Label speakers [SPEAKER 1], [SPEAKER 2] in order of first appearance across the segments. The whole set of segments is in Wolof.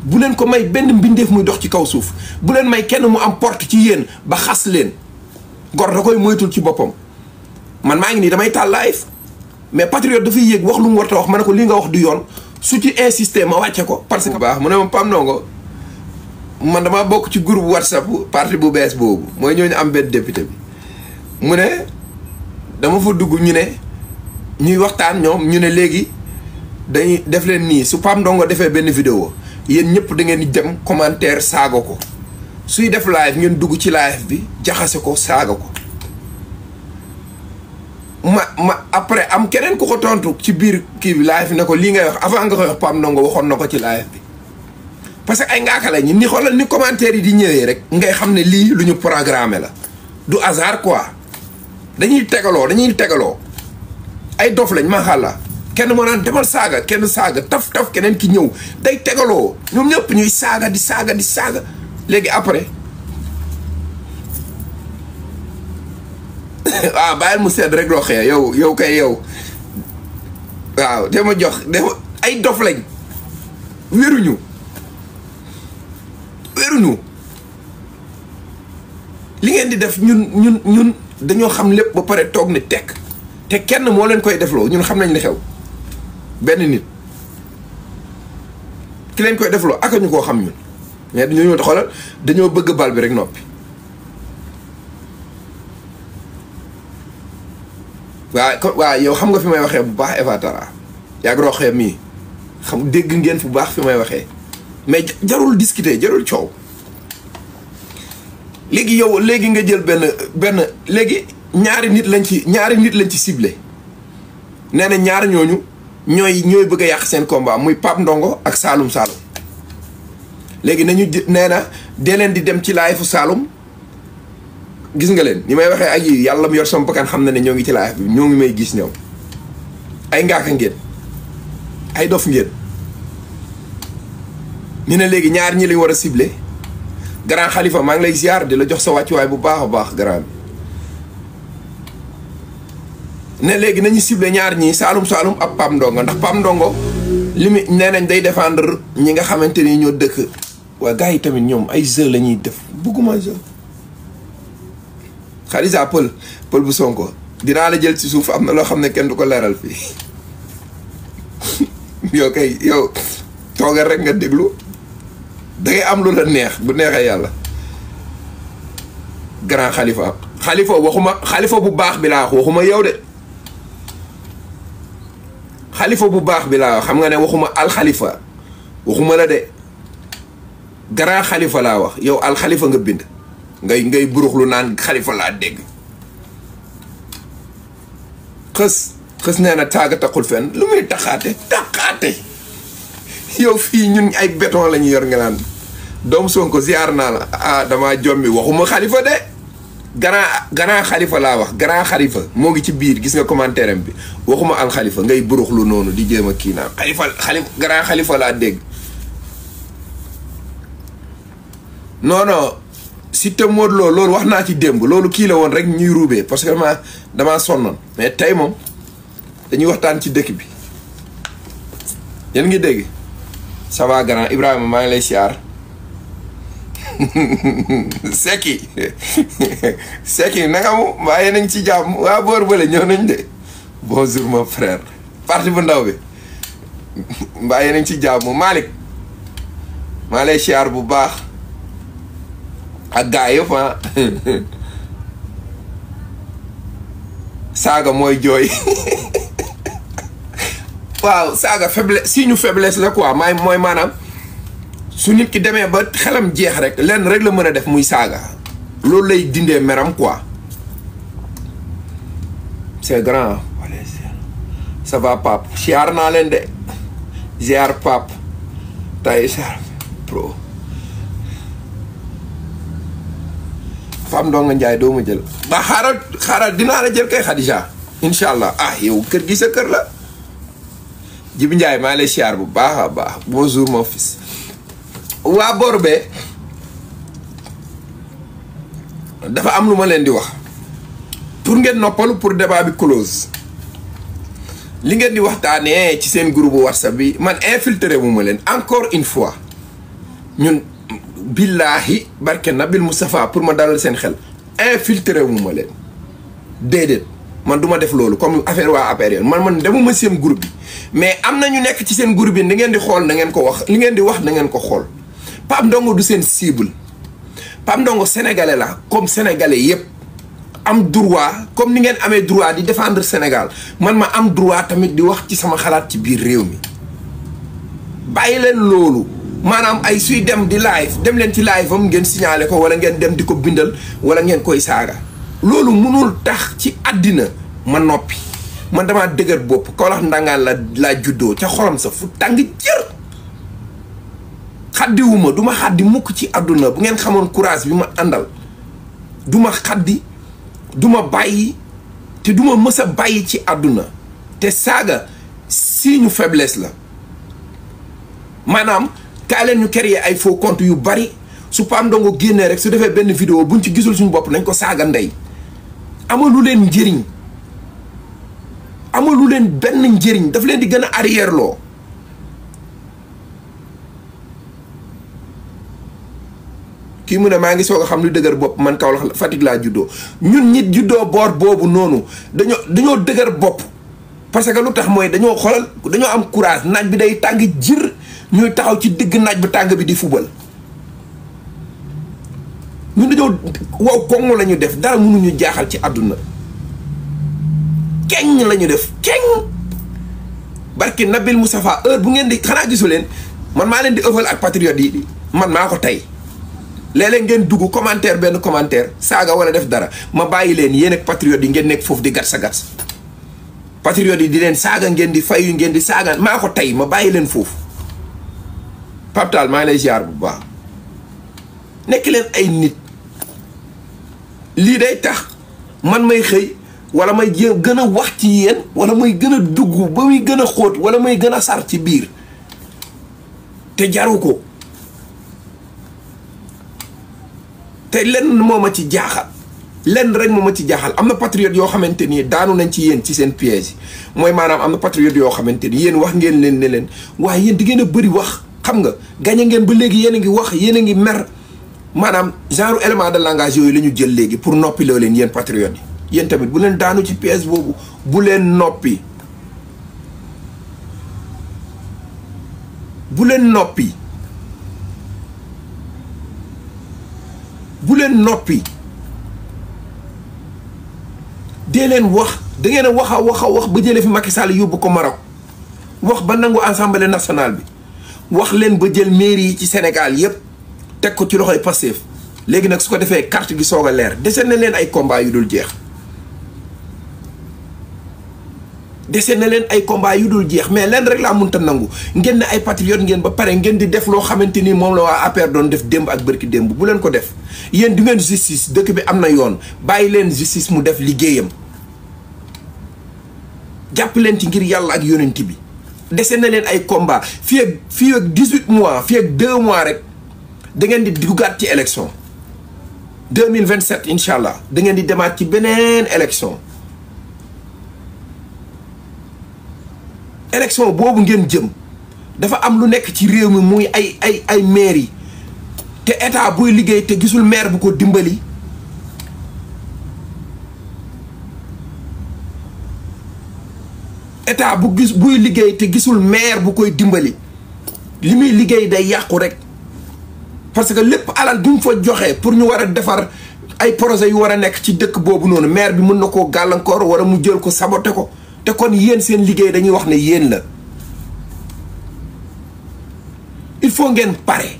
[SPEAKER 1] bu leen ko may benn mbindeef muy dox ci kaw suuf. bu leen may kenn mu am porte ci yéen ba xas leen. gor da koy moytul ci boppam. man maa ngi nii damay taal live mais patriote dafay yéeg wax lu mu war a wax ma ne ko li nga wax du yoon su ci insister ma wàcce ko. parce que baax mu ne ma Pape Ndongo man damaa bokk ci groupe WhatsApp parti bu bees boobu mooy ñooñu am benn député bi. mu ne dama fa dugg ñu ne ñuy waxtaan ñoom ñu ne léegi dañuy def leen nii su Pape Ndongo defee benn vidéo yéen ñëpp da ngeen di dem commentaire saaga ko suy def live ngeen dugg ci live bi jaxase ko saaga ko. ma après am keneen ku ko tontu ci biir kii bi live bi ne ko lii ngay wax avant nga koy wax Pape Ndongo waxoon na ko ci live bi. parce que ay ngaaka la ñi ni xoolal ni commentaire yi di ñëwee rek ngay xam ne lii lu ñu programmé la du hasard quoi. dañuy tegaloo ay dof lañ maa xàlla kenn moo naan demal saaga kenn saaga taf keneen ki ñëw day tegaloo ñoom ñëpp ñuy saaga di saaga léegi après waaw bàyyil mu sedd rek roxee yow kay yow waaw dama ay dof lañ wéruñu li ngeen di def ñun dañoo xam lépp ba pare toog ni tekk te kenn moo leen koy defloo ñun xam nañ li xew benn nit ki leen koy defloo ak ñu koo xam ñun mais dañoo ñëw xoolal dañoo bëgg bal bi rek noppi. waa yow xam nga fi may waxee bu baax Eva Tara yàgg roxee mii xam dégg ngeen fu baax fi may waxee mais jarul discuter jarul coow. léegi nga jël benn léegi ñaari nit lañ ci ciblé nee na ñaar ñooñu ñooy bëgg a yàq seen combat muy Pape Ndongo ak Saloum léegi nañu nee na dee leen di dem ci live fu Saloum gis nga leen ni may waxee ak yi yàlla mu yor sama bakkan xam na ne ñoo ngi ci live bi ñoo ngi may gis ñoom ay ngaaka ngeen ay dof ngeen ñu ne léegi ñaar ñi lañ war a ciblé. Grand Khalifa maa ngi lay ziar di la jox sa wàccuwaay bu baax a baax grand bi ne léegi nañu ciblé ñaar ñii Saloum ak Pape Ndongo ndax Pape Ndongo li mu nee nañ day défendre ñi nga xamante ni ñoo dëkk waa gars yi tamit ñoom ay jeu la ñuy def bugguma jeu Khadija pël bu Sonko dinaa la jël ci suuf am na loo xam ne kenn du ko leeral fii yow toogal rek nga déglu da ngay am lu la neex bu neexee yàlla. Grand Khalifa waxuma Khalifa bu baax bi laa wax waxuma yow de Khalifa bu baax bi laa wax xam nga ne waxuma al Khalifa waxuma la de Grand Khalifa laa wax yow al Khalifa nga bind ngay buruxlu naan Khalifa laa dégg xës nee na taaga taxul fenn lu muy taxaate yow fii ñun ay béton la ñu yor nga naan doomu Sonko ziar naa la damaa jommi waxuma Khalifa de Grand Khalifa laa wax Grand Khalifa moo ngi ci biir gis nga commentaire am bi waxuma al Khalifa ngay buruxlu noonu di jéem a kii naan Grand Khalifa laa dégg non si te Modou Lo loolu wax naa ci démb loolu kii la woon rek ñuy ruubee parce que damaa sonnoon mais tey moom dañuy waxtaan ci dëkk bi yéen ngi dégg ça va grand Ibrahima maa ngi lay siyaar Seki nanga mu mbaa yéen a ngi ci jàmm waa boor bële ñëw nañ de bonjour mon frère parti bu ndaw bi mbaa yéen a ngi ci jàmm Malick maa lay siyaar bu baax ak gaa yëpp saaga mooy jooy waaw saaga faiblesse signe faiblesse la quoi mooy maanaam su nit ki demee ba xelam jeex rek lenn rek la mën a def muy saaga loolu lay dindee meram quoi c'est grand ça va Pape ziar naa leen de ziar Pape tay ziar pro Pape Ndongo Ndiaye doo ma jël ba xaaral dinaa la jël kay Khadija incha allah yow kër gi sa kër la Jibi Ndiaye maa lay siyaar bu baax a baax bonjour mon fils waa Borbe dafa am lu ma leen di wax pour ngeen noppalu pour débat bi close li ngeen di waxtaanee ci seen groupe WhatsApp bi man infiltré mu ma leen encore une fois ñun billaahi barke Nabil Moustapha pour ma dalal seen xel infiltré wu ma leen déedéet man du ma def loolu comme affaire waa APR yoon man demuma seen groupe bi mais am na ñu nekk ci seen groupe bi da ngeen di xool na ngeen ko wax li ngeen di wax na ngeen ko xool Pape Ndongo du seen cible Pape Ndongo sénégalais la comme sénégalais yépp am droit comme ni ngeen amee droit di défendre Sénégal man ma am droit tamit di wax ci sama xalaat ci biir réew mi bàyyi leen loolu maanaam ay suy dem di live dem leen ci live am ngeen signalé ko wala ngeen dem di ko bindal wala ngeen koy saaga loolu mënul tax ci àddina ma noppi man damaa dëgër bopp Kaolack ndangaan laa juddoo ca xolam sa fu tàng jër xaddiwuma du ma xaddi mukk ci àdduna bu ngeen xamoon courage bi ma àndal du ma xaddi du ma bàyyi te du ma mës a bàyyi ci àdduna te saaga signe faiblesse la maanaam kaa leen ñu créer ay faux compte yu bari su Pape Ndongo génnee rek su defee benn vidéo buñ ci gisul suñu bopp nañ ko saaga ndey amalu leen njëriñ amalu leen benn njëriñ daf leen di gën a arrière loo kii mu ne maa ngi soog a xam lu dëgër bopp man Kaolack Fatick laa juddoo ñun ñit juddoo boor boobu noonu dañoo dëgër bopp parce que lu tax mooy dañoo xoolal dañoo am courage naaj bi day tàng jër ñuy taxaw ci digg naaj bu tàng bi di fubal ñun dañoo wow koŋŋ la ñu def dara mënuñu jaaxal ci àdduna keñ la ñu def keñ barki Nabil Moustapha heure bu ngeen di xanaa gisu leen man maa leen di ëffal ak patriote yi man maa ko tey léeg-léeg ngeen dugg commentaire benn commentaire saaga wala def dara ma bàyyi leen yéen ak patriote yi ngeen nekk foofu di gatsa gatsa patriote yi di leen saaga ngeen di fayu ngeen di saaga maa ko tey ma bàyyi leen foofu Pape Tall maa ngi lay ziar bu baax nekk leen ay nit lii day tax man may xëy wala may jéem gën a wax ci yéen wala may gën a dugg ba muy gën a xóot wala may gën a sar ci biir te jaru ko te lenn moo ma ci jaaxal lenn rek moo ma ci jaaxal am na patriote yoo xamante ni daanu nañ ci yéen ci seen piège yi mooy maanaam am na patriote yoo xamante ni yéen wax ngeen leen ne leen waaye yéen di ngeen a bëri wax xam nga gañe ngeen ba léegi yéen a ngi wax yéen a ngi mer maanaam genre élément de langage yooyu la ñu jël léegi pour noppi loo leen yéen patriote yi yéen tamit bu leen daanu ci piège boobu bu leen noppi bu leen noppi bu leen noppi dee leen wax da ngeen a wax ba jëlee fi Macky Sall yóbbu ko Maroc wax ba nangu assemblée nationale bi wax leen ba jël mairie yi ci Sénégal yépp teg ko ci loxoy Pastef léegi nag su ko defee carte gi soog a leer dese na leen ay combat yu dul jeex dese na leen ay combat yu dul jeex mais leen rek laa mënta nangu ngeen ne ay patriote ngeen ba pare ngeen di def loo xamante ni moom la waa APR doon def démb ak bërki démb bu leen ko def yéen du ngeen justice dëkk bi am na yoon bàyyi leen justice mu def liggéeyam jàpp leen ci ngir yàlla ak yonent bi dese na leen ay combat fii ak 18 mois fii ak 2 mois rek da ngeen di duggaat ci élection 2027 incha allah da ngeen di demaat ci beneen élection élection boobu ngeen jëm dafa am lu nekk ci réew mi muy ay maire yi te état buy liggéey te gisul maire bu ko dimbali état buy liggéey te gisul maire bu koy dimbali li muy liggéey day yàqu rek parce que lépp alal bi mu fa joxe pour ñu war a defar ay projet yu war a nekk ci dëkk boobu noonu maire bi mën na koo gàllankoor wala mu jël ko saboté ko te kon yéen seen liggéey dañuy wax ne yéen la il faut ngeen pare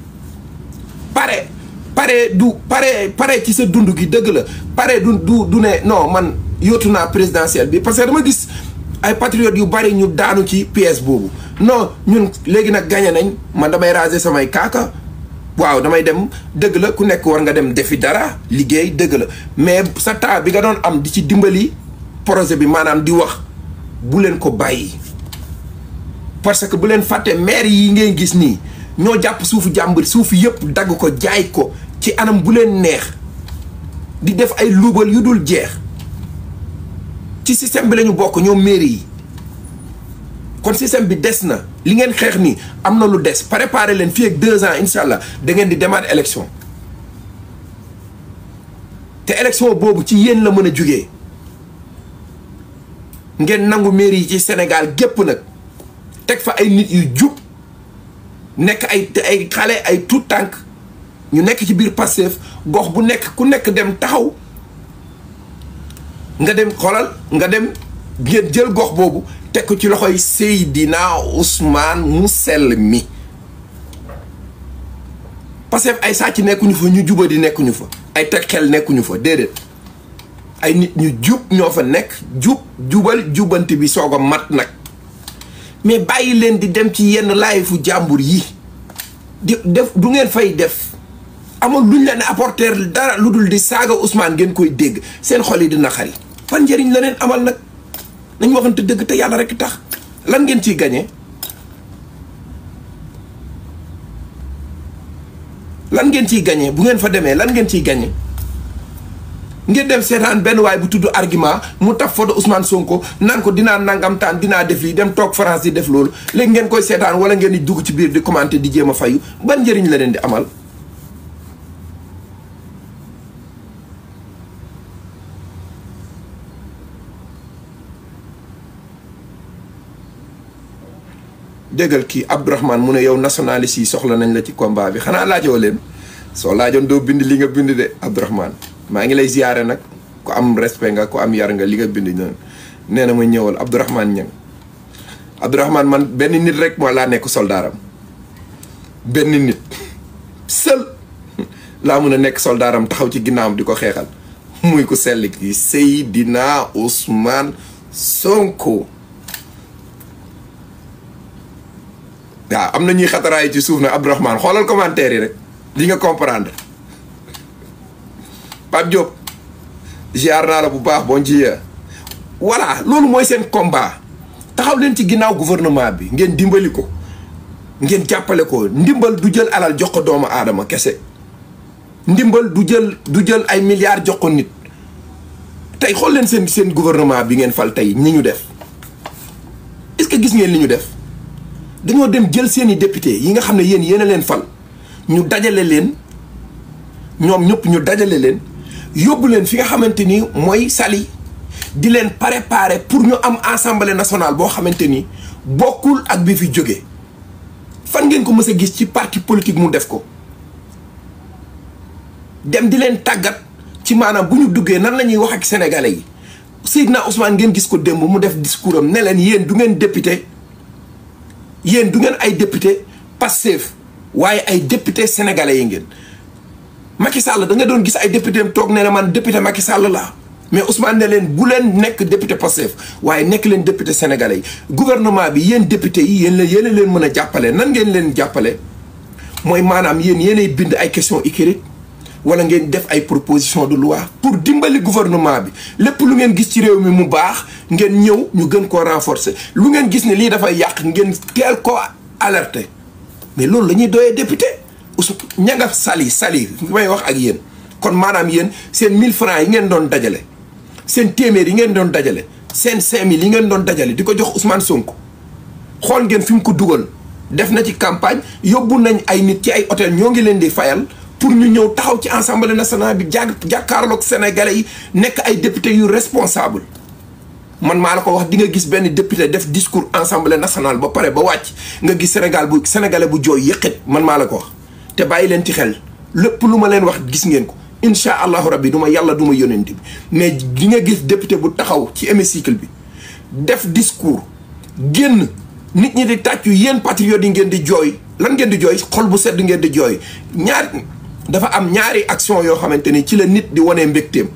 [SPEAKER 1] ci sa dund gi dëgg la pare du ne non man yóotu naa présidentielle bi parce que dama gis ay patriotes yu bari ñu daanu ci pièce boobu non ñun léegi nag gagné nañ man damay raser samay kaaka waaw damay dem dëgg la ku nekk war nga dem defi dara liggéey dëgg la mais sa temps bi nga doon am di ci dimbali projet bi maanaam di wax bu leen ko bàyyi parce que bu leen fàtte maire yi ngeen gis nii ñoo jàpp suufu jàmbur suufu yëpp dagg ko jaay ko ci anam bu leen neex di def ay luubal yu dul jeex ci système bi lañu bokk ñoom mairie yi kon système bi des na li ngeen xeex nii am na lu des préparer leen fii ak 2 ans incha allah da ngeen di demaat élection te élection boobu ci yéen la mën a jugee ngeen nangu mairie yi ci Sénégal gépp nag teg fa ay nit yu jub nekk ay xale ay tout tànk ñu nekk ci biir Pastef gox bu nekk ku nekk dem taxaw nga dem xoolal nga dem ngeen jël gox boobu teg ko ci loxoy Seydina Ousmane mu sell mi Pastef ay sàcc nekkuñu fa ñu juba di nekkuñu fa ay teg xel nekkuñu fa déedéet ay nit ñu jub ñoo fa nekk jubal jubanti bi soog a mat nag mais bàyyi leen di dem ci yenn laay fu jàmbur yi di def du ngeen fay def amul luñ leen apporter dara lu dul di saaga Ousmane ngeen koy dégg seen xol yi di naqari fan njëriñ la leen amal nag nañ waxante dëgg te yàlla rek tax lan ngeen ciy gañe lan ngeen ciy gañe bu ngeen fa demee lan ngeen ciy gañe ngeen dem seetaan benn waay bu tudd argument mu taf photo Ousmane Sonko naan ko dinaa nangam taan dinaa def lii dem toog France di def loolu léegi ngeen koy seetaan wala ngeen di dugg ci biir di commenter di jéem a fayu ban njëriñ la leen di amal déggal kii Abdourahmane mu ne yow nationaliste yi soxla nañ la ci combat bi xanaa laajoo leen soo laajoon doo bind li nga bind de Abdourahmane maa ngi lay ziyaare nag ku am respect nga ku am yar nga li nga bind noonu nee na ma ñëwal Abdourahmane Niang Abdourahmane man benn nit rek moo laa nekk soldaaram benn nit seul laa mun a nekk soldaaram taxaw ci ginnaawam di ko xeexal muy ku sell ki Seydina Ousmane Sonko waaw am na ñuy xataraay ci suuf na Abdourahmane xoolal commentaire yi rek di nga comprendre Pape Diop ziar naa la bu baax bon ci voilà loolu mooy seen combat taxaw leen ci ginnaaw gouvernement bi ngeen dimbali ko ngeen jàppale ko ndimbal du jël alal jox ko doomu aadama kese ndimbal du jël ay milliards jox ko nit tey xool leen seen gouvernement bi ngeen fal tey ñi ñu def est-ce que gis ngeen li ñu def dañoo dem jël seeni député yi nga xam ne yéen a leen fal ñu dajale leen ñoom ñëpp ñu dajale leen yóbbu leen fi nga xamante ni mooy Saly di leen préparer pour ñu am assemblée nationale boo xamante ni bokkul ak bi fi jógee fan ngeen ko mës a gis ci parti politique mu def ko dem di leen tàggat ci maanaam bu ñu duggee nan la ñuy wax ak sénégalais yi Seydina Ousmane ngeen gis ko démb mu def discours am ne leen yéen du ngeen député yéen du ngeen ay député Pastef waaye ay député sénégalais yi ngeen Macky Sall da nga doon gis ay député am toog ne man député Macky Sall laa mais Ousmane ne leen bu leen nekk député Pastef waaye nekk leen député sénégalais yi gouvernement bi yéen député yi yéen leen mën a jàppale nan ngeen leen jàppale mooy maanaam yéenay bind ay questions écrites wala ngeen def ay proposition de loi pour dimbali gouvernement bi lépp lu ngeen gis ci réew mi mu baax ngeen ñëw ñu gën koo renforcer lu ngeen gis ne lii dafay yàq ngeen teel ko alerter mais loolu la ñuy doyee député ña nga Saly fi may wax ak yéen kon maanaam yéen seen 1000 francs yi ngeen doon dajale seen téeméer yi ngeen doon dajale seen 5000 yi ngeen doon dajale di ko jox Ousmane Sonko xool ngeen fi mu ko dugal def na ci campagne yóbbu nañ ay nit ci ay hôtel ñoo ngi leen di fayal pour ñu ñëw taxaw ci assemblée nationale bi jàkkaarloog sénégalais yi nekk ay député yu responsable man maa la ko wax di nga gis benn député def discours assemblée nationale ba pare ba wàcc nga gis sénégalais bu jooy yëqit man maa la ko wax te bàyyi leen ci xel lépp lu ma leen wax gis ngeen ko incha allahu rabbi du ma yàlla du ma yónent bi mais di nga gis député bu taxaw ci hémicycle bi def discours génn nit ñi di tàccu yéen patriotes yi ngeen di jooy lan ngeen di jooy xol bu sedd ngeen di jooy dafa am ñaari action yoo xamante ni ci la nit di wane mbégteem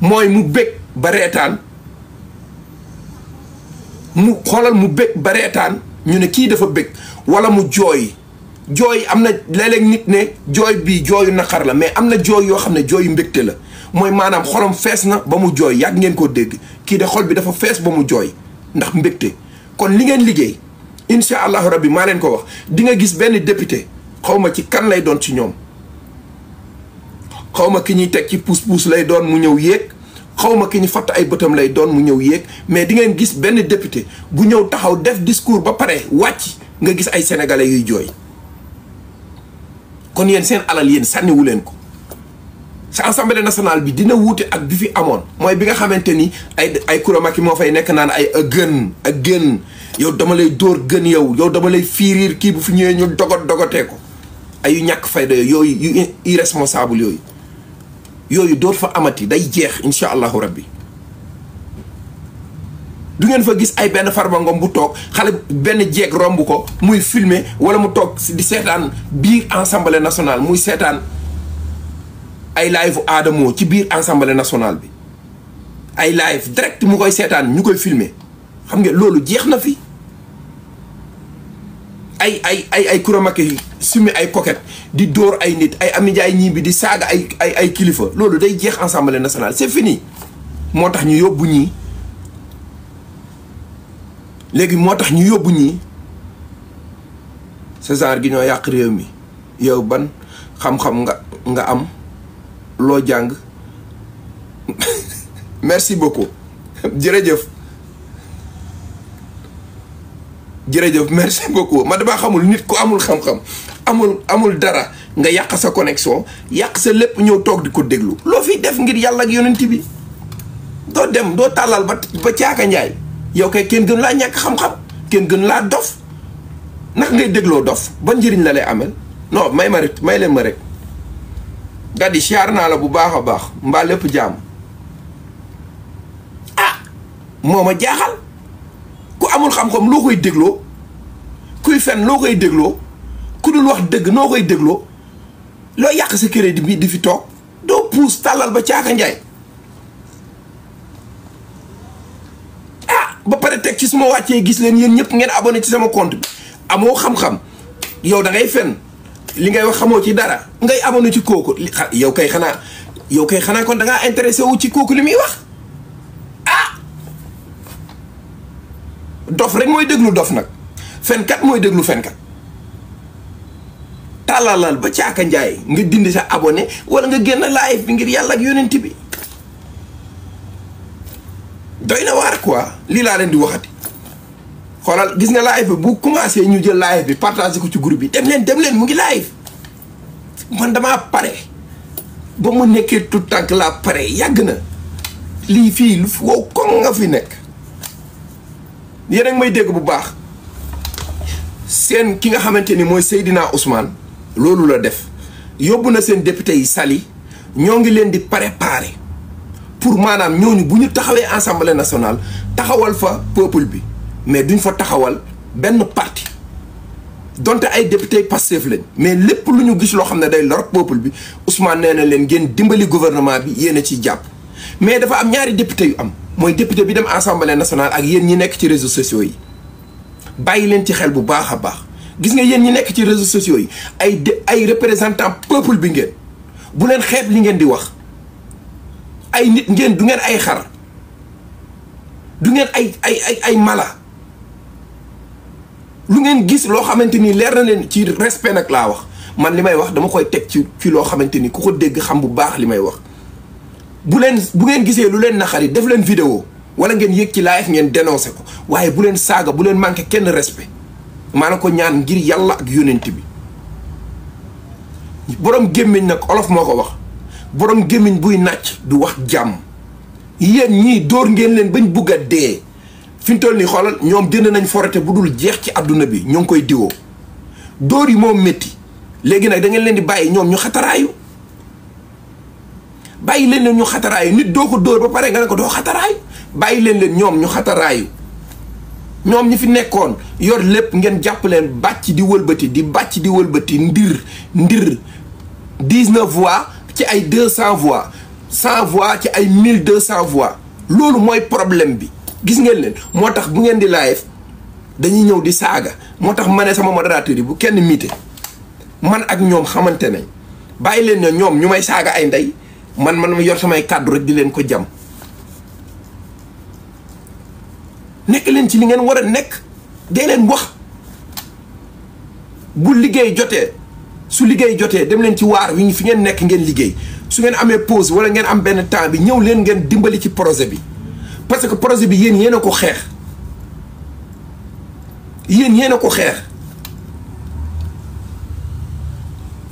[SPEAKER 1] mooy mu bég ba reetaan mu xoolal mu bég ba reetaan ñu ne kii dafa bég wala mu jooy am na léeg-léeg nit ne jooy bi jooyu naqar la mais am na jooy yoo xam ne jooyu mbégte la mooy maanaam xolam fees na ba mu jooy yàgg ngeen koo dégg kii de xol bi dafa fees ba mu jooy ndax mbégte kon li ngeen liggéey incha allahu rabbi maa leen ko wax di nga gis benn député xawma ci kan lay doon ci ñoom xawma ki ñuy teg ci pousse-pousse lay doon mu ñëw yéeg xawma ki ñu fatt ay bëtam lay doon mu ñëw yéeg mais di ngeen gis benn député bu ñëw taxaw def discours ba pare wàcc nga gis ay sénégalais yuy jooy kon yéen seen alal yéen sànniwu leen ko sa assemblée nationale bi dina wuute ak bi fi amoon mooy bi nga xamante ni ay kuramaki moo fay nekk naan ay gën yow dama lay dóor gën yow dama lay fiiriir kii bu fi ñëwee ñu dogotee ko ay yu ñàkk fayda yooyu yu irresponsable yooyu doot fa amati day jeex incha allahu rabbi du ngeen fa gis ay benn Farba Ngom bu toog xale benn jeeg romb ko muy filmer wala mu toog di seetaan biir assemblée nationale muy seetaan ay live Adamo ci biir assemblée nationale bi ay live direct mu koy seetaan ñu koy filmer xam nga loolu jeex na fi ay kuramake sumi ay coquette di dóor ay nit ay Amy Ndiaye ñii bi di saaga ay kilifa loolu day jeex assemblée nationale c'est fini moo tax ñu yóbbu ñii léegi moo tax ñu yóbbu ñii ce genre gi ñoo yàq réew mi yow ban xam-xam nga am loo jàng merci beaucoup jërëjëf merci beaucoup ma damaa xamul nit ku amul xam-xam amul dara nga yàq sa connexion yàq sa lépp ñëw toog di ko déglu loo fiy def ngir yàlla ak yonent bi doo dem doo tàllal ba caaka njaay yow kay kenn gën laa ñàkk xam-xam kenn gën laa dof naka ngay dégloo dof ba njëriñ la lay amel non may leen ma rek Gadi siyaar naa la bu baax a baax mbaa lépp jaam moo ma jaaxal ku amul xam-xam loo koy dégloo kuy fen loo koy dégloo ku dul wax dëgg noo koy dégloo loo yàq sa crédit bi di fi toog doo puus tàllal ba caaka njaay ba pare teg ci suma wàccee gis leen yéen ñëpp ngeen abonné ci sama compte bi amoo xam-xam yow da ngay fen li ngay wax xamoo ci dara ngay abonné ci kooku yow kay xanaa kon da ngaa intéressé wu ci kooku li muy wax dof rek mooy déglu dof nag fenkat mooy déglu fenkat tàllalal ba caaka njaay nga dindi sa abonné wala nga génn live bi ngir yàlla ak yonent bi doy na waar quoi lii laa leen di waxati xoolal gis nga live bi bu commencé ñu jël live bi partagé ko ci groupe bi dem leen mu ngi live man damaa pare ba mu nekkee tout tànk laa pare yàgg na lii fii lu fi wow koŋ nga fi nekk yéen a ngi may dégg bu baax seen ki nga xamante ni mooy Seydina Ousmane loolu la def yóbbu na seen député yi Saly ñoo ngi leen di préparer pour maanaam ñooñu bu ñu taxawee assemblée nationale taxawal fa peuple bi mais duñ fa taxawal benn parti donte ay député Pastef lañ mais lépp lu ñu gis loo xam ne day lor peuple bi Ousmane nee na leen ngeen dimbali gouvernement bi yéen a ciy jàpp mais dafa am ñaari député yu am mooy député bi dem assemblée nationale ak yéen ñi nekk ci réseaux sociaux yi bàyyi leen ci xel bu baax a baax gis nga yéen ñi nekk ci réseaux sociaux yi ay représentant peuple bi ngeen bu leen xeeb li ngeen di wax ay nit ngeen du ngeen ay xar du ngeen ay mala lu ngeen gis loo xamante ni leer na leen ci respect nag laa wax man li may wax dama koy teg ci loo xamante ni ku ko dégg xam bu baax li may wax bu ngeen gisee lu leen naqari def leen vidéo wala ngeen yëg ci live ngeen dénoncé ko waaye bu leen saaga bu leen manqué kenn respect maanaam ko ñaan ngir yàlla ak yónent bi borom gémmiñ nag olof moo ko wax borom gémmiñ buy nàcc du wax jàmm yéen ñii dóor ngeen leen bañ bugg a dee fi mu toll nii xoolal ñoom jënd nañ forate bu dul jeex ci àdduna bi ñoo ngi koy diwoo dóor yi moom métti léegi nag da ngeen leen di bàyyi ñoom ñu xataraayu bàyyi leen ñu xataraayu nit doo ko dóor ba pare nga ne ko doo xataraayu bàyyi leen ñoom ñu xataraayu ñoom ñi fi nekkoon yor lépp ngeen jàpp leen bàcc di wëlbati ndir 19 voix ci ay 200 voix 100 voix ci ay 1200 voix loolu mooy problème bi gis ngeen leen moo tax bu ngeen di live dañuy ñëw di saaga moo tax ma ne sama modérateur yi bu kenn miite man ak ñoom xamante nañ bàyyi leen ne ñoom ñu may saaga ay ndey man ma yor samay kàddu rek di leen ko jam nekk leen ci li ngeen war a nekk dee leen wax bu liggéey jotee su liggéey jotee dem leen ci waar wi fi ngeen nekk ngeen liggéey su ngeen amee pause wala ngeen am benn temps bi ñëw leen ngeen dimbali ci projet bi parce que projet bi yéen a ko xeex yéen a ko xeex.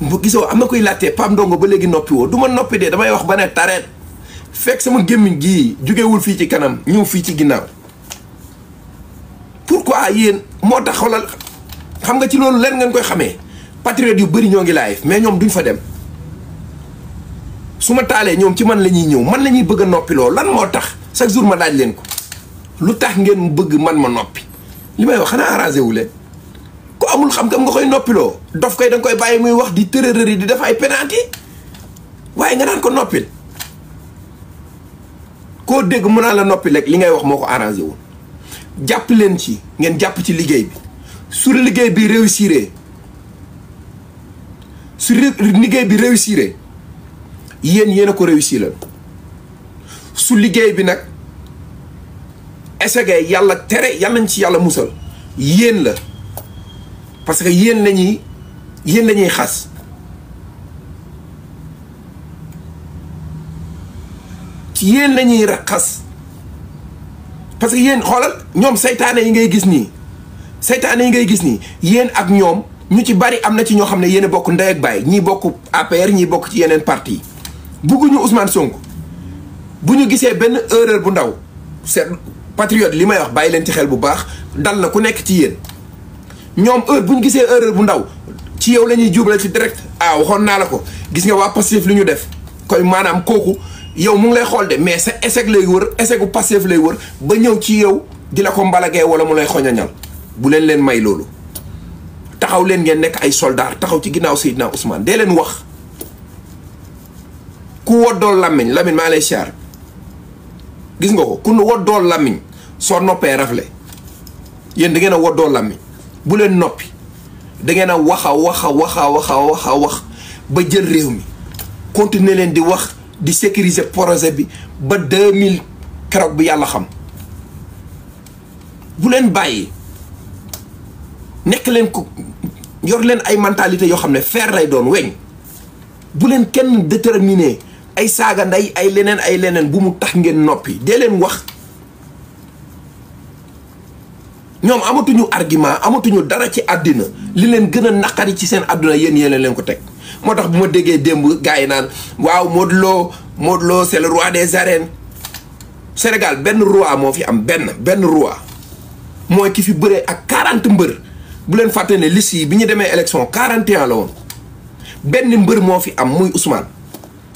[SPEAKER 1] bu gisoo am na koy laajte Pape Ndongo ba léegi noppi woo du ma noppi de damay wax ba ne tareet fekk sama gémmiñ gii jugewul fii ci kanam ñëw fii ci ginnaaw pourquoi yéen moo tax xoolal xam nga ci loolu leen ngeen koy xamee patriote yu bëri ñoo ngi live mais ñoom duñ fa dem su ma taalee ñoom ci man la ñuy ñëw man la ñuy bëgg a noppiloo lan moo tax chaque jour ma laaj leen ko lu tax ngeen bëgg man ma noppi li may wax xanaa arrangé wu leen ku amul xam-xam nga koy noppiloo dof koy da nga koy bàyyi muy wax di tërërër yi di def ay penalty waaye nga naan ko noppil koo dégg mën naa la noppi rek li ngay wax moo ko arrangé wul jàpp leen ci ngeen jàpp ci liggéey bi su liggéey bi réussiré su liggéey bi réussiré yéen a ko réussir la su liggéey bi nag échec yàlla tere yàlla nañ ci yàlla musal yéen la parce que yéen lañuy xas ci yéen lañuy xas parce que yéen xoolal ñoom saytaane yi ngay gis nii yéen ak ñoom ñu ci bari am na ci ñoo xam ne yéen a bokk ndey ak baay ñii bokk APR ñii bokk ci yeneen parti yi bugguñu Ousmane Sonko bu ñu gisee benn erreur bu ndaw c'est patriote li may wax bàyyi leen ci xel bu baax dal na ku nekk ci yéen ñoom bu ñu gisee erreur bu ndaw ci yow la ñuy jubale ci direct waxoon naa la ko gis nga waa Pastef li ñu def koy maanaam kooku yow mu ngi lay xool de mais sa échec lay wër échec bu Pastef lay wër ba ñëw ci yow di la ko mbalagee wala mu lay xoñañal bu leen may loolu taxaw leen ngeen nekk ay soldat taxaw ci ginnaaw Seydina Ousmane dee leen wax ku woddool làmmiñ Lamine maa lay siyaar gis nga ko ku woddool làmmiñ soo noppee rafle yéen da ngeen a woddool làmmiñ bu leen noppi da ngeen a wax ba jël réew mi continuer leen di wax di sécuriser projet bi ba 2000 keroog bi yàlla xam bu leen bàyyi nekk leen ko yor leen ay mentalité yoo xam ne fer lay doon weñ bu leen kenn déterminé ay saaga nday ay leneen bu mu tax ngeen noppi dee leen wax ñoom amatuñu argument amatuñu dara ci àddina li leen gën a naqari ci seen àdduna yéen leen ko teg moo tax bu ma déggee démb gars yi naan waaw Modou Lo c'est le roi des arènes Sénégal benn roi moo fi am benn roi mooy ki fi bëree ak 40 mbër bu leen fàtte ne liste yi bi ñu demee élection 41 la woon benn mbër moo fi am muy Ousmane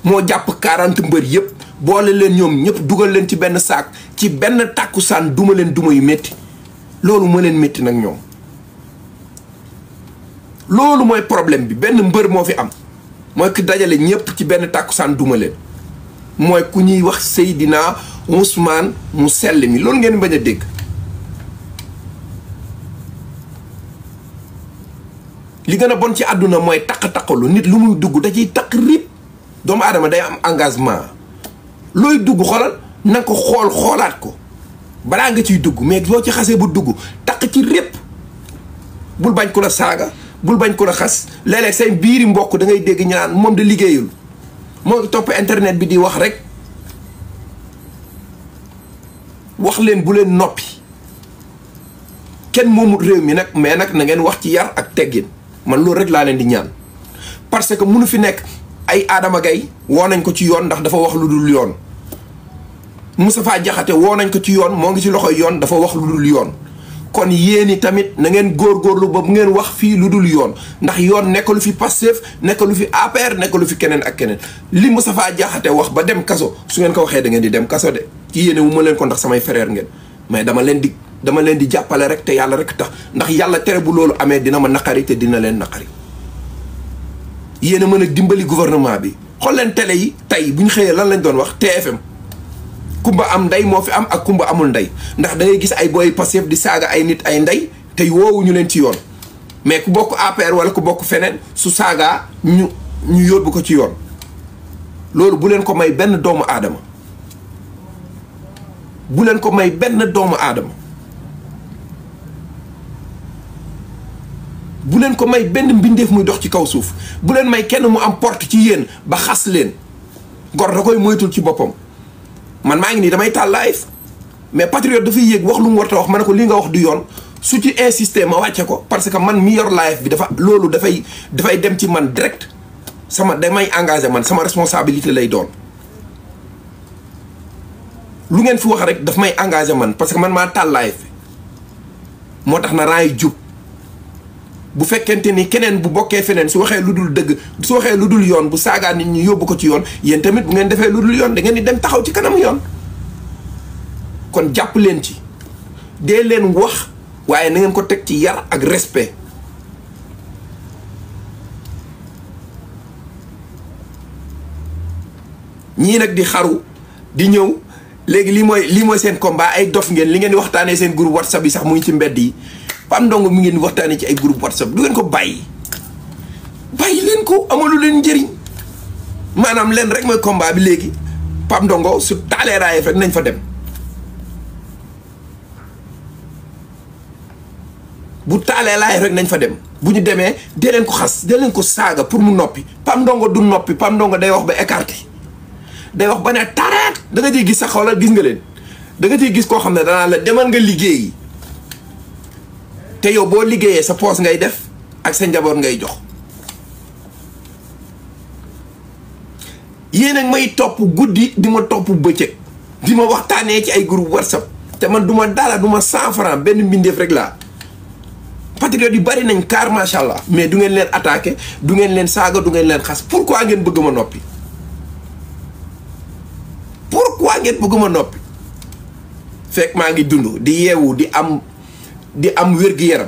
[SPEAKER 1] moo jàpp 40 mbër yëpp boole leen ñoom ñëpp dugal leen ci benn saak ci benn tàkkusaan duma leen duma yu métti loolu moo leen métti nag ñoom loolu mooy problème bi benn mbër moo fi am mooy ki dajale ñëpp ci benn tàkkusaan duma leen mooy ku ñuy wax Seydina Ousmane mu sell mi loolu ngeen bañ a dégg li gën a bon ci àdduna mooy taq-taqalu nit lu muy dugg da ciy taq rib doomu aadama day am engagement looy dugg xoolal na nga ko xoolaat ko balaa nga ciy dugg mais boo ci xasee bu dugg taq ci répp bul bañ ko la saaga bul bañ ko la xas léeg-léeg say biiri mbokk da ngay dégg ñu naan moom de liggéeyul moo ngi topp internet bi di wax rek wax leen bu leen noppi kenn moomut réew mi nag mais nag na ngeen wax ci yar ak teggin man loolu rek laa leen di ñaan parce que munu fi nekk ay Adama Gaye woo nañ ko ci yoon ndax dafa wax lu dul yoon Moustapha Diakhaté woo nañ ko ci yoon moo ngi ci loxoy yoon dafa wax lu dul yoon kon yéeni tamit na ngeen góorgóorlu ba bu ngeen wax fii lu dul yoon ndax yoon nekkalu fi Pastef nekkalu fi APR nekkalu fi keneen ak keneen li Moustapha Diakhaté wax ba dem kaso su ngeen ko waxee da ngeen di dem kaso de ci yéene wu ma leen ko ndax samay frère ngeen mais dama leen di jàppale rek te yàlla rek tax ndax yàlla tere bu loolu amee dina ma naqari te dina leen naqari yéen a mën a dimbali gouvernement bi xool leen télé yi tey bu ñu xëyee lan lañ doon wax TFM kumba am ndey moo fi am ak kumba amul ndey ndax da ngay gis ay booy Pastef di saaga ay nit ay ndey te woowuñu leen ci yoon mais ku bokk APR wala ku bokk feneen su saagaa ñu yóbbu ko ci yoon loolu bu leen ko may benn doomu aadama bu leen ko may benn doomu aadama bu leen ko may benn mbindeef muy dox ci kaw suuf bu leen may kenn mu am porte ci yéen ba xas leen gor da koy moytul ci boppam. man maa ngi nii damay taal live mais patriote dafay yéeg wax lu mu war a wax ma ne ko li nga wax du yoon su ci insister ma wàcce ko parce que man mi yor live bi dafa loolu dafay dem ci man direct damay engagé man sama responsabilité lay doon. lu ngeen fi wax rek daf may engagé man parce que man maa taal live bi moo tax na raay jub bu fekkente ni keneen bu bokkee feneen su waxee lu dul dëgg su waxee lu dul yoon bu saagaa nit ñi yóbbu ko ci yoon yéen tamit bu ngeen defee lu dul yoon da ngeen di dem taxaw ci kanamu yoon. kon jàpp leen ci dee leen wax waaye na ngeen ko teg ci yar ak respect. ñii nag di xaru di ñëw léegi lii mooy seen combat ay dof ngeen li ngeen di waxtaanee seen groupe WhatsApp yi sax mu ngi ci mbedd yi. Pape Ndongo mi ngeen waxtaanee ci ay groupe WhatsApp du ngeen ko bàyyi leen ko amalu leen njëriñ maanaam leen rek mooy combat bi léegi Pape Ndongo su taalee raayef rek nañ fa dem bu taalee raayef rek nañ fa dem bu ñu demee dee leen ko xas dee leen ko saaga pour mu noppi Pape Ndongo du noppi Pape Ndongo day wax ba écarté day wax ba ne tareet da nga ciy gis sax xoolal gis nga leen da nga ciy gis koo xam ne danaa la demal nga liggéeyi te yow boo liggéeyee sa poos ngay def ak sa njaboot ngay jox yéen ak may topp guddi di ma topp bëccëg di ma waxtaanee ci ay groupe WhatsApp te man du ma dara du ma 100 francs benn mbindeef rek laa patriote yu bari nañ car macha allah mais du ngeen leen attaqué du ngeen leen saaga du ngeen leen xas pourquoi ngeen bëgg ma noppi fekk maa ngi dund di yeewu di am wér-gu-yaram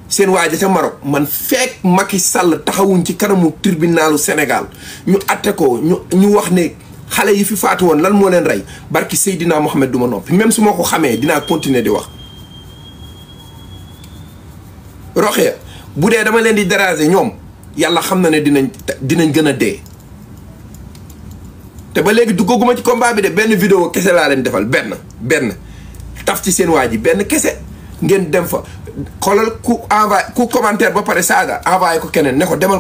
[SPEAKER 1] seen waaja ca Maroc man fekk Macky Sall taxawuñ ci kanamu tribunalu Sénégal ñu atte ko ñu wax ne xale yi fi faatu woon lan moo leen rey barki Seydina Mohamed du ma noppi même su ma ko xamee dinaa continuer di wax. Roxee bu dee dama leen di déranger ñoom yàlla xam na ne dinañ gën a dee te ba léegi duggaguma ci combat bi de benn vidéo kese laa leen defal benn taf ci seen waa ji benn kese. ngeen dem fa xoolal ku commentaire ba pare saaga envoyé ko keneen ne ko demal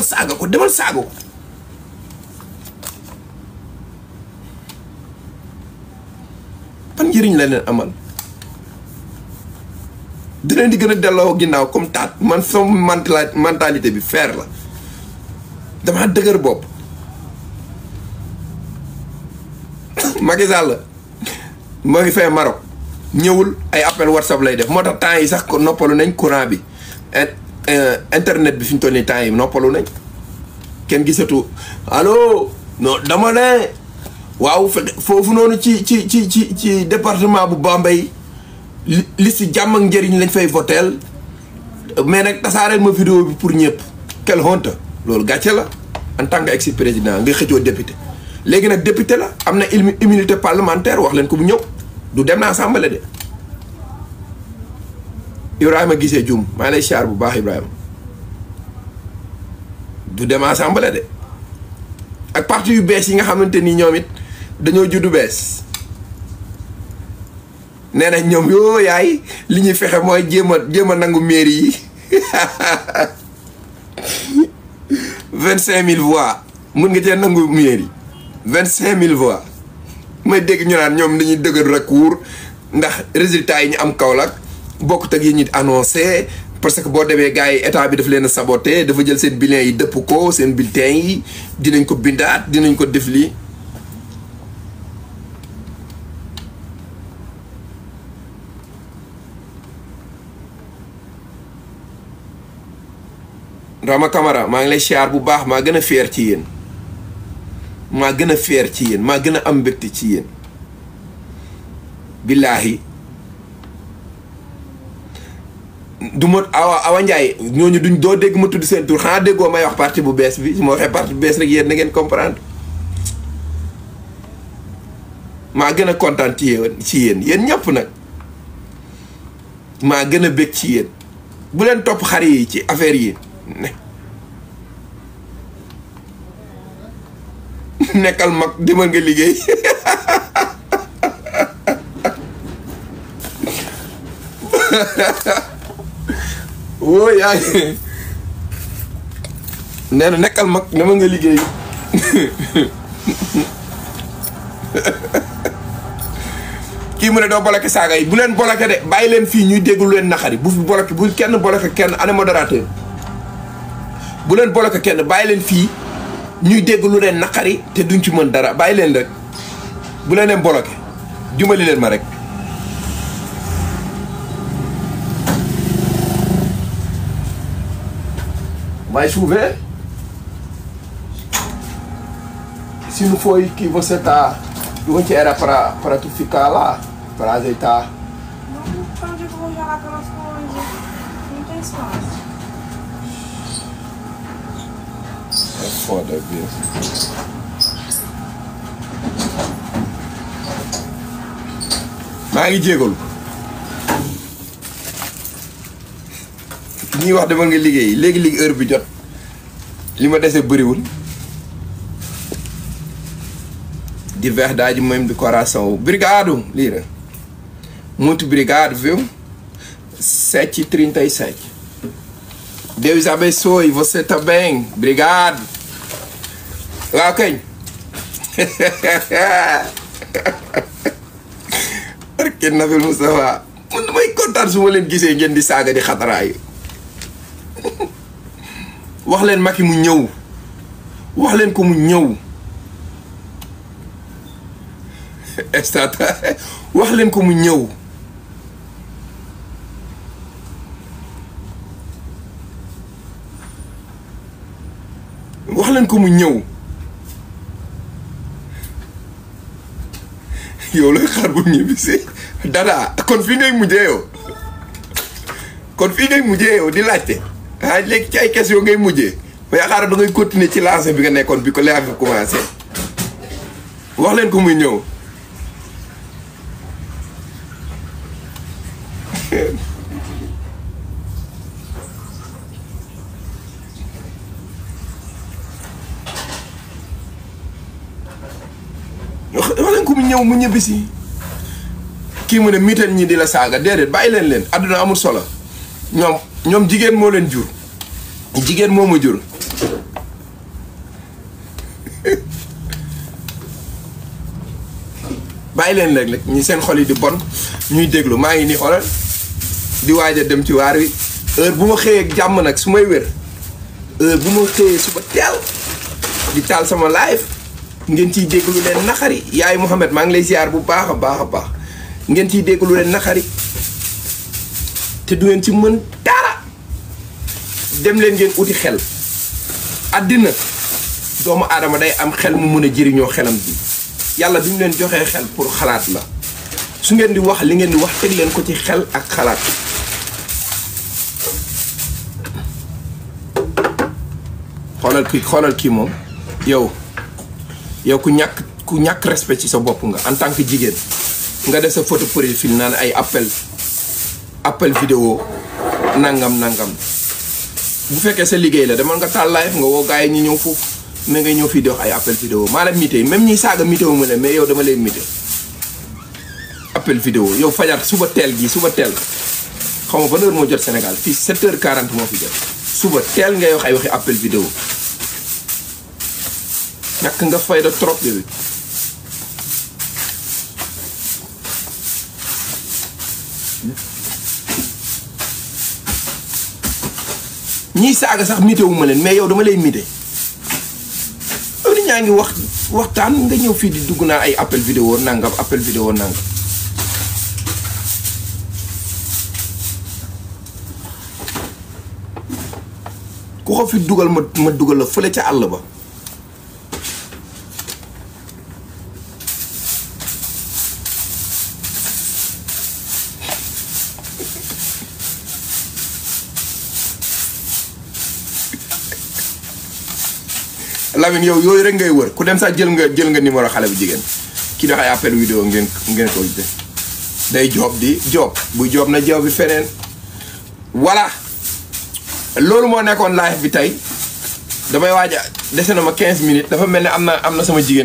[SPEAKER 1] saaga ko ban njëriñ la leen amal dinañ di gën a delloo ginnaaw comme taat man sama mentalité bi fer la dama dëgër bopp Macky Sall moo ngi fay Maroc ñëwul ay appel WhatsApp lay def moo tax temps yi sax noppalu nañ courant bi internet bi fi ñu toll nii temps yi noppalu nañ kenn gisatu allo non dama ne waaw foofu noonu ci département bu Bambey liste jàmm ak njëriñ lañ fay voteel mais nag tasaareel ma vidéo bi pour ñëpp quelle honte loolu gàcce la en tant que ex président nga xëccoo député léegi nag député la am na immunité parlementaire wax leen ko bu ñëw du dem na assemblée de Ibrahima gisee jum maa lay siyaar bu baax Ibrahima du dem assemblée de ak parti yu bees yi nga xamante ni ñoom it dañoo juddu bees nee na ñoom yoo yaay li ñuy fexe mooy jéem a nangu mairie yi 25000 voix mun nga cee nangu mairie 25000 voix may dégg ñu naan ñoom dañuy dëgër rek wuur ndax résultat yi ñu am Kaolack bokkut ak yi ñu annoncé parce que boo demee gars yi état bi daf leen a saboté dafa jël seen bilan yi dëpp ko seen bulletin yi dinañ ko bindaat dinañ ko def lii. Rama Camara maa ngi lay siyaar bu baax maa gën a fier ci yéen maa gën a fier ci yéen maa gën a am mbégte ci yéen billaahi du ma Awa Ndiaye ñooñu duñ doo dégg ma tudd seen tur xanaa déggoo may wax parti bu bees bi su ma waxee parti bu bees rek yéen na ngeen comprendre maa gën a kontaan ci yéen ñëpp nag maa gën a bég ci yéen bu leen topp xar yi ci affaire yi nekkal mag demal nga liggéey woo yaay nee na nekkal mag demal nga liggéey kii mu ne doo bloqué saaga yi bu leen bloqué de bàyyi leen fii ñuy déglu leen naqari bu fi bloqué bu kenn bloqué kenn ana modérateur bu leen bloqué kenn bàyyi leen fii ñuy déglu leen naqari te duñ ci mën dara bàyyi leen rek bu leen leen bloqué dimbali leen ma rek. Vai chover? Se não foi que você tá... Onde era pra tu ficar lá? Pra azeitar?
[SPEAKER 2] Não, pra onde eu vou jogar pelas coisas? Não tem espaço.
[SPEAKER 1] É foda mesmo. maa ngi jégalu ñuy wax dama nga liggéey léegi heure bi jot li ma dese bëriwul de verdade mesmo do coração. Obrigado, Lira. Muito obrigado, viu? 7h37. Deus abençoe, você também. Obrigado. Ok. Porque na vez você vai. Não vai contar se você gisee ngeen di saaga di xataraayu. Wax leen Macky mu ñëw. Wax leen ko mu ñëw. wax leen ko mu ñëw. wax leen ko mu ñëw. yow lay xaar bu ñibbisi dada kon fii ngay mujjee yow kon fii ngay mujjee yow di laajte ah léegi ci ay question ngay mujjee ba yaakaar da ngay continuer ci lancé bi nga nekkoon bi ko leer bi commencé wax leen ko muy ñëw. wax leen ko mu ñëw mu ñibbisi kii mu ne miital ñi di la saaga déedéet bàyyi leen àdduna amul solo ñoom jigéen moo leen jur jigéen moo ma jur bàyyi leen rek ñi seen xol yi di bon ñuy déglu maa ngi nii xoolal di waaj a dem ci waar wi heure bu ma xëyee ak jàmm nag su may wér heure bu ma xëyee suba teel di taal sama live ngeen ciy déglu leen naxari yaay Mouhamed maa ngi lay ziar bu baax a baax a baax ngeen ciy déglu leen naxari te du ngeen ci mën dara dem leen ngeen uti xel àddina doomu aadama day am xel mu mën a jëriñoo xelam bi yàlla bi mu leen joxee xel pour xalaat la su ngeen di wax li ngeen di wax teg leen ko ci xel ak xalaat xoolal kii moom yow ku ñàkk respect ci sa bopp nga en tant que jigéen nga def sa photo profil naan ay appel vidéo nangam bu fekkee sa liggéey la demal nga taal live nga woo gars yi ñu ñëw foofu mais ngay ñëw fii di wax ay appel vidéo maa la mité même ñiy saaga mitéo ma leen mais yow dama leen mité appel vidéo yow fajar suba teel xaw ma ban heure moo jot Sénégal fii 7h40 moo fi jot suba teel ngay wax ay waxi appel vidéo ñàkk nga fayda trop yooyu ñiy saaga sax mité wu ma leen mais yow dama lay mité yow nit ñaa ngi waxtaan nga ñëw fii di dugg naa ay appel vidéo nangam appel vidéo nangam ku ko fi dugal ma dugal la fële ca àll ba Lamine yow yooyu rek ngay wër ku dem sax jël nga numéro xale bu jigéen ki dox ay appel vidéo ngeen ko def day job buy job na job bi feneen voilà loolu moo nekkoon live bi tey damay waaj a dese na ma 15 minutes dafa mel ne am na sama jigéen